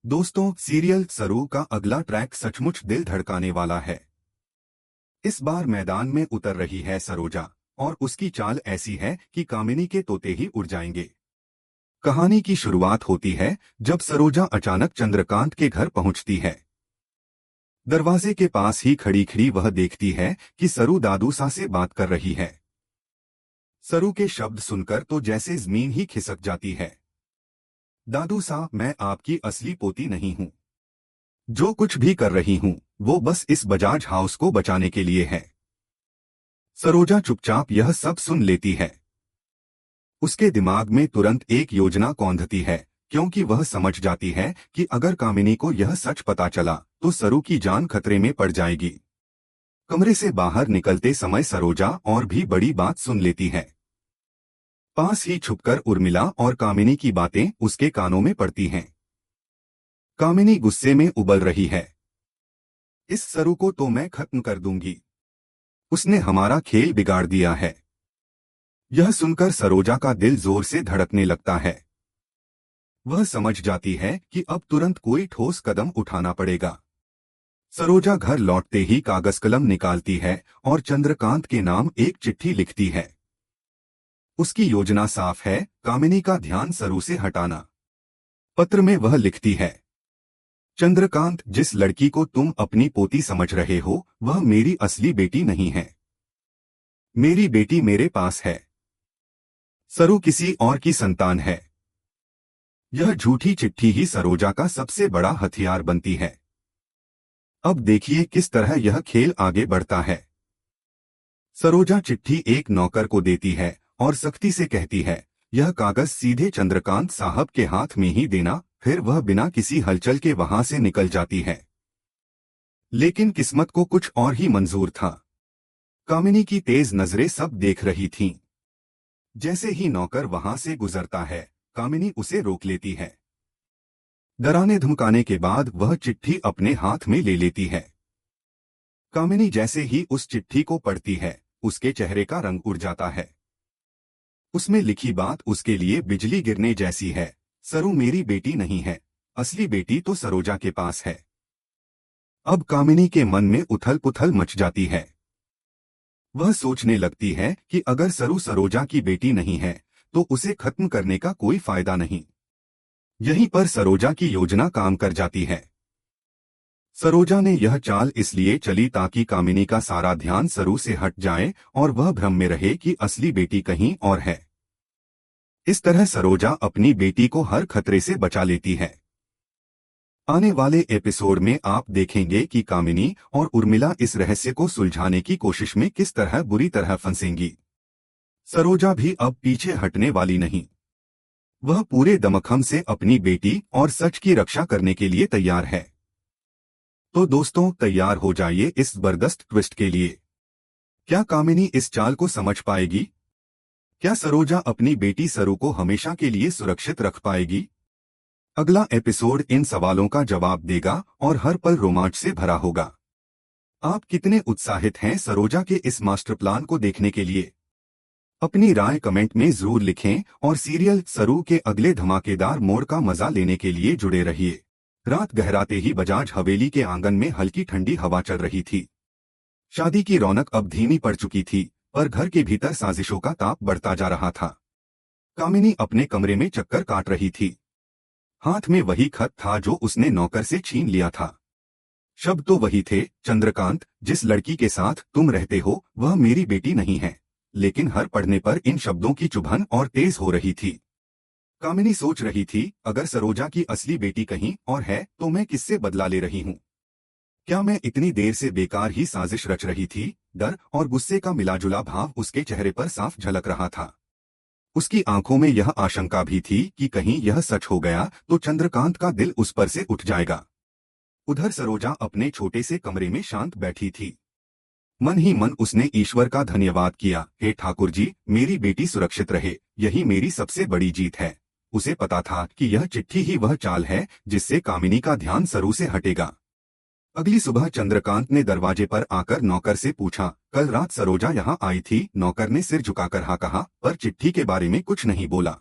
दोस्तों, सीरियल सरू का अगला ट्रैक सचमुच दिल धड़काने वाला है। इस बार मैदान में उतर रही है सरोजा और उसकी चाल ऐसी है कि कामिनी के तोते ही उड़ जाएंगे। कहानी की शुरुआत होती है जब सरोजा अचानक चंद्रकांत के घर पहुंचती है। दरवाजे के पास ही खड़ी खड़ी वह देखती है कि सरू दादूसा से बात कर रही है। सरू के शब्द सुनकर तो जैसे जमीन ही खिसक जाती है। दादू साहब, मैं आपकी असली पोती नहीं हूँ। जो कुछ भी कर रही हूँ वो बस इस बजाज हाउस को बचाने के लिए है। सरोजा चुपचाप यह सब सुन लेती है। उसके दिमाग में तुरंत एक योजना कौंधती है, क्योंकि वह समझ जाती है कि अगर कामिनी को यह सच पता चला तो सरू की जान खतरे में पड़ जाएगी। कमरे से बाहर निकलते समय सरोजा और भी बड़ी बात सुन लेती है। पास ही छुपकर उर्मिला और कामिनी की बातें उसके कानों में पड़ती हैं। कामिनी गुस्से में उबल रही है। इस सरू को तो मैं खत्म कर दूंगी। उसने हमारा खेल बिगाड़ दिया है। यह सुनकर सरोजा का दिल जोर से धड़कने लगता है। वह समझ जाती है कि अब तुरंत कोई ठोस कदम उठाना पड़ेगा। सरोजा घर लौटते ही कागज कलम निकालती है और चंद्रकांत के नाम एक चिट्ठी लिखती है। उसकी योजना साफ है, कामिनी का ध्यान सरू से हटाना। पत्र में वह लिखती है, चंद्रकांत, जिस लड़की को तुम अपनी पोती समझ रहे हो वह मेरी असली बेटी नहीं है। मेरी बेटी मेरे पास है। सरू किसी और की संतान है। यह झूठी चिट्ठी ही सरोजा का सबसे बड़ा हथियार बनती है। अब देखिए किस तरह यह खेल आगे बढ़ता है। सरोजा चिट्ठी एक नौकर को देती है और सख्ती से कहती है, यह कागज सीधे चंद्रकांत साहब के हाथ में ही देना। फिर वह बिना किसी हलचल के वहां से निकल जाती है। लेकिन किस्मत को कुछ और ही मंजूर था। कामिनी की तेज नजरें सब देख रही थीं। जैसे ही नौकर वहां से गुजरता है, कामिनी उसे रोक लेती है। डराने धमकाने के बाद वह चिट्ठी अपने हाथ में ले लेती है। कामिनी जैसे ही उस चिट्ठी को पढ़ती है, उसके चेहरे का रंग उड़ जाता है। उसमें लिखी बात उसके लिए बिजली गिरने जैसी है। सरू मेरी बेटी नहीं है। असली बेटी तो सरोजा के पास है। अब कामिनी के मन में उथल पुथल मच जाती है। वह सोचने लगती है कि अगर सरू सरोजा की बेटी नहीं है तो उसे खत्म करने का कोई फायदा नहीं। यहीं पर सरोजा की योजना काम कर जाती है। सरोजा ने यह चाल इसलिए चली ताकि कामिनी का सारा ध्यान सरू से हट जाए और वह भ्रम में रहे कि असली बेटी कहीं और है। इस तरह सरोजा अपनी बेटी को हर खतरे से बचा लेती है। आने वाले एपिसोड में आप देखेंगे कि कामिनी और उर्मिला इस रहस्य को सुलझाने की कोशिश में किस तरह बुरी तरह फंसेंगी। सरोजा भी अब पीछे हटने वाली नहीं। वह पूरे दमखम से अपनी बेटी और सच की रक्षा करने के लिए तैयार है। तो दोस्तों, तैयार हो जाइए इस जबरदस्त ट्विस्ट के लिए। क्या कामिनी इस चाल को समझ पाएगी? क्या सरोजा अपनी बेटी सरू को हमेशा के लिए सुरक्षित रख पाएगी? अगला एपिसोड इन सवालों का जवाब देगा और हर पल रोमांच से भरा होगा। आप कितने उत्साहित हैं सरोजा के इस मास्टर प्लान को देखने के लिए? अपनी राय कमेंट में जरूर लिखें और सीरियल सरू के अगले धमाकेदार मोड़ का मजा लेने के लिए जुड़े रहिए। रात गहराते ही बजाज हवेली के आंगन में हल्की ठंडी हवा चल रही थी। शादी की रौनक अब धीमी पड़ चुकी थी, पर घर के भीतर साजिशों का ताप बढ़ता जा रहा था। कामिनी अपने कमरे में चक्कर काट रही थी। हाथ में वही खत था जो उसने नौकर से छीन लिया था। शब्द तो वही थे, चंद्रकांत, जिस लड़की के साथ तुम रहते हो वह मेरी बेटी नहीं है। लेकिन हर पढ़ने पर इन शब्दों की चुभन और तेज हो रही थी। कामिनी सोच रही थी, अगर सरोजा की असली बेटी कहीं और है तो मैं किससे बदला ले रही हूँ? क्या मैं इतनी देर से बेकार ही साजिश रच रही थी? डर और गुस्से का मिलाजुला भाव उसके चेहरे पर साफ झलक रहा था। उसकी आंखों में यह आशंका भी थी कि कहीं यह सच हो गया तो चंद्रकांत का दिल उस पर से उठ जाएगा। उधर सरोजा अपने छोटे से कमरे में शांत बैठी थी। मन ही मन उसने ईश्वर का धन्यवाद किया, हे ठाकुर जी, मेरी बेटी सुरक्षित रहे, यही मेरी सबसे बड़ी जीत है। उसे पता था कि यह चिट्ठी ही वह चाल है जिससे कामिनी का ध्यान सरू से हटेगा। अगली सुबह चंद्रकांत ने दरवाजे पर आकर नौकर से पूछा, कल रात सरोजा यहाँ आई थी? नौकर ने सिर झुकाकर हाँ कहा, पर चिट्ठी के बारे में कुछ नहीं बोला।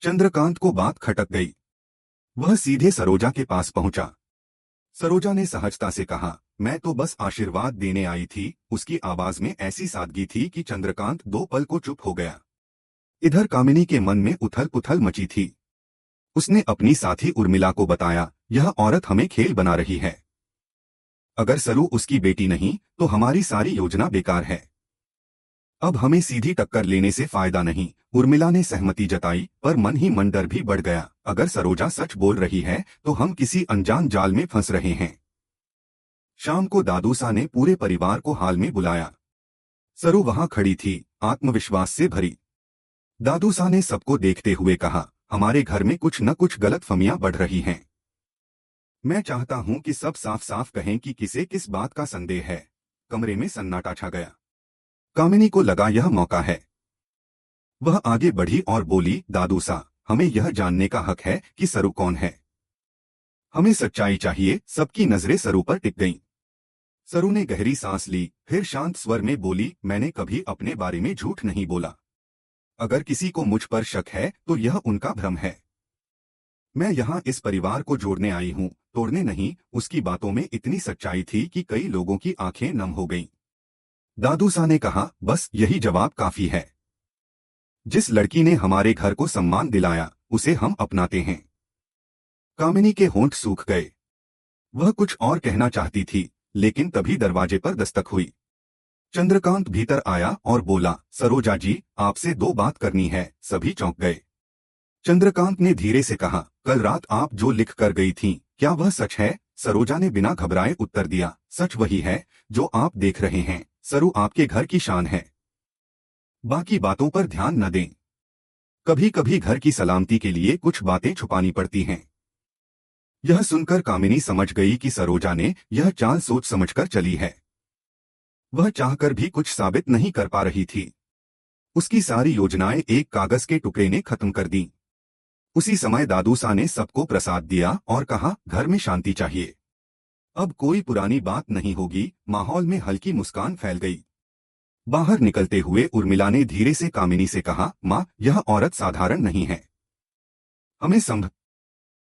चंद्रकांत को बात खटक गई। वह सीधे सरोजा के पास पहुंचा। सरोजा ने सहजता से कहा, मैं तो बस आशीर्वाद देने आई थी। उसकी आवाज में ऐसी सादगी थी कि चंद्रकांत 2 पल को चुप हो गया। इधर कामिनी के मन में उथल पुथल मची थी। उसने अपनी साथी उर्मिला को बताया, यह औरत हमें खेल बना रही है। अगर सरू उसकी बेटी नहीं तो हमारी सारी योजना बेकार है। अब हमें सीधी टक्कर लेने से फायदा नहीं। उर्मिला ने सहमति जताई, पर मन ही मन डर भी बढ़ गया। अगर सरोजा सच बोल रही है तो हम किसी अनजान जाल में फंस रहे हैं। शाम को दादूसा ने पूरे परिवार को हाल में बुलाया। सरू वहां खड़ी थी, आत्मविश्वास से भरी। दादूसा ने सबको देखते हुए कहा, हमारे घर में कुछ न कुछ गलतफहमियां बढ़ रही हैं। मैं चाहता हूं कि सब साफ साफ कहें कि किसे किस बात का संदेह है। कमरे में सन्नाटा छा गया। कामिनी को लगा यह मौका है। वह आगे बढ़ी और बोली, दादूसा, हमें यह जानने का हक है कि सरू कौन है। हमें सच्चाई चाहिए। सबकी नजरें सरू पर टिक गईं। सरू ने गहरी सांस ली, फिर शांत स्वर में बोली, मैंने कभी अपने बारे में झूठ नहीं बोला। अगर किसी को मुझ पर शक है तो यह उनका भ्रम है। मैं यहाँ इस परिवार को जोड़ने आई हूँ, तोड़ने नहीं। उसकी बातों में इतनी सच्चाई थी कि कई लोगों की आंखें नम हो गईं। दादूसा ने कहा, बस यही जवाब काफी है। जिस लड़की ने हमारे घर को सम्मान दिलाया उसे हम अपनाते हैं। कामिनी के होंठ सूख गए। वह कुछ और कहना चाहती थी, लेकिन तभी दरवाजे पर दस्तक हुई। चंद्रकांत भीतर आया और बोला, सरोजा जी, आपसे 2 बात करनी है। सभी चौंक गए। चंद्रकांत ने धीरे से कहा, कल रात आप जो लिख कर गई थीं, क्या वह सच है? सरोजा ने बिना घबराए उत्तर दिया, सच वही है जो आप देख रहे हैं। सरू आपके घर की शान है। बाकी बातों पर ध्यान न दें। कभी कभी घर की सलामती के लिए कुछ बातें छुपानी पड़ती हैं। यह सुनकर कामिनी समझ गई कि सरोजा ने यह चाल सोच समझकर चली है। वह चाहकर भी कुछ साबित नहीं कर पा रही थी। उसकी सारी योजनाएं एक कागज के टुकड़े ने खत्म कर दी। उसी समय दादूसा ने सबको प्रसाद दिया और कहा, घर में शांति चाहिए। अब कोई पुरानी बात नहीं होगी। माहौल में हल्की मुस्कान फैल गई। बाहर निकलते हुए उर्मिला ने धीरे से कामिनी से कहा, माँ, यह औरत साधारण नहीं है। हमें